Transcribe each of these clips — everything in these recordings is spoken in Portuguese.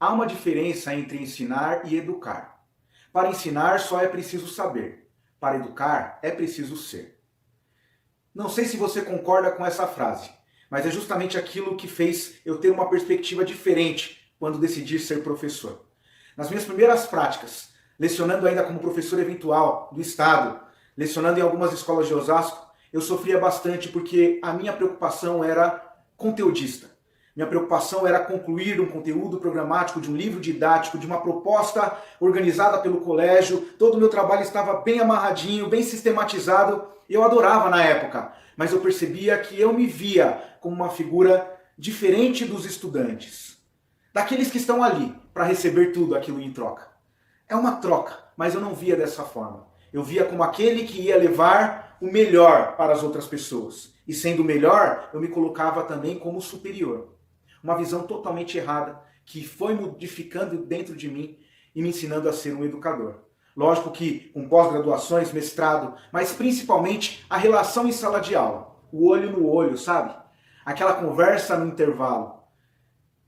Há uma diferença entre ensinar e educar. Para ensinar só é preciso saber. Para educar é preciso ser. Não sei se você concorda com essa frase, mas é justamente aquilo que fez eu ter uma perspectiva diferente quando decidi ser professor. Nas minhas primeiras práticas, lecionando ainda como professor eventual do Estado, lecionando em algumas escolas de Osasco, eu sofria bastante porque a minha preocupação era conteudista. Minha preocupação era concluir um conteúdo programático de um livro didático, de uma proposta organizada pelo colégio. Todo o meu trabalho estava bem amarradinho, bem sistematizado. Eu adorava na época, mas eu percebia que eu me via como uma figura diferente dos estudantes. Daqueles que estão ali para receber tudo aquilo em troca. É uma troca, mas eu não via dessa forma. Eu via como aquele que ia levar o melhor para as outras pessoas. E sendo o melhor, eu me colocava também como superior. Uma visão totalmente errada que foi modificando dentro de mim e me ensinando a ser um educador. Lógico que com pós-graduações, mestrado, mas principalmente a relação em sala de aula. O olho no olho, sabe? Aquela conversa no intervalo.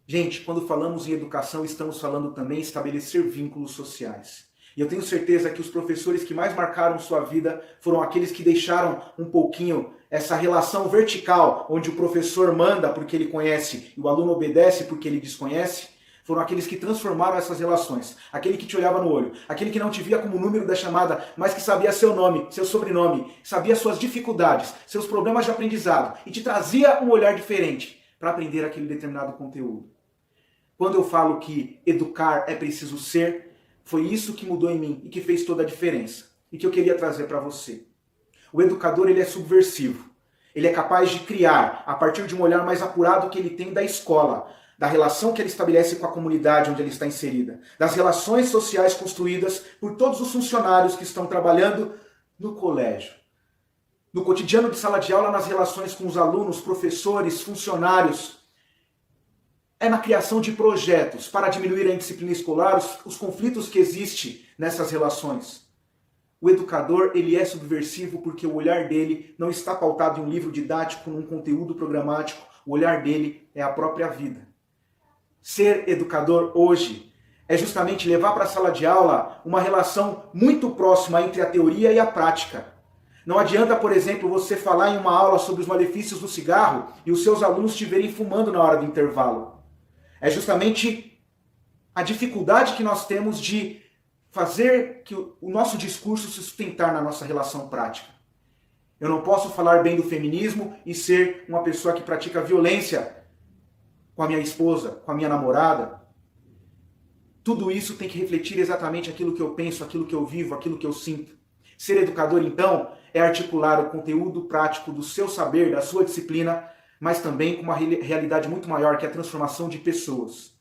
Gente, quando falamos em educação, estamos falando também em estabelecer vínculos sociais. E eu tenho certeza que os professores que mais marcaram sua vida foram aqueles que deixaram um pouquinho essa relação vertical, onde o professor manda porque ele conhece e o aluno obedece porque ele desconhece. Foram aqueles que transformaram essas relações. Aquele que te olhava no olho, aquele que não te via como número da chamada, mas que sabia seu nome, seu sobrenome, sabia suas dificuldades, seus problemas de aprendizado e te trazia um olhar diferente para aprender aquele determinado conteúdo. Quando eu falo que educar é preciso ser, foi isso que mudou em mim e que fez toda a diferença. E que eu queria trazer para você. O educador, ele é subversivo. Ele é capaz de criar, a partir de um olhar mais apurado que ele tem da escola, da relação que ele estabelece com a comunidade onde ele está inserida, das relações sociais construídas por todos os funcionários que estão trabalhando no colégio. No cotidiano de sala de aula, nas relações com os alunos, professores, funcionários. É na criação de projetos para diminuir a indisciplina escolar, os conflitos que existem nessas relações. O educador, ele é subversivo porque o olhar dele não está pautado em um livro didático, num conteúdo programático. O olhar dele é a própria vida. Ser educador hoje é justamente levar para a sala de aula uma relação muito próxima entre a teoria e a prática. Não adianta, por exemplo, você falar em uma aula sobre os malefícios do cigarro e os seus alunos te verem fumando na hora do intervalo. É justamente a dificuldade que nós temos de fazer que o nosso discurso se sustentar na nossa relação prática. Eu não posso falar bem do feminismo e ser uma pessoa que pratica violência com a minha esposa, com a minha namorada. Tudo isso tem que refletir exatamente aquilo que eu penso, aquilo que eu vivo, aquilo que eu sinto. Ser educador, então, é articular o conteúdo prático do seu saber, da sua disciplina, mas também com uma realidade muito maior, que é a transformação de pessoas.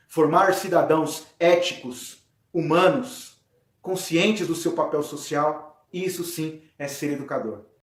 Formar cidadãos éticos, humanos, conscientes do seu papel social, isso sim é ser educador.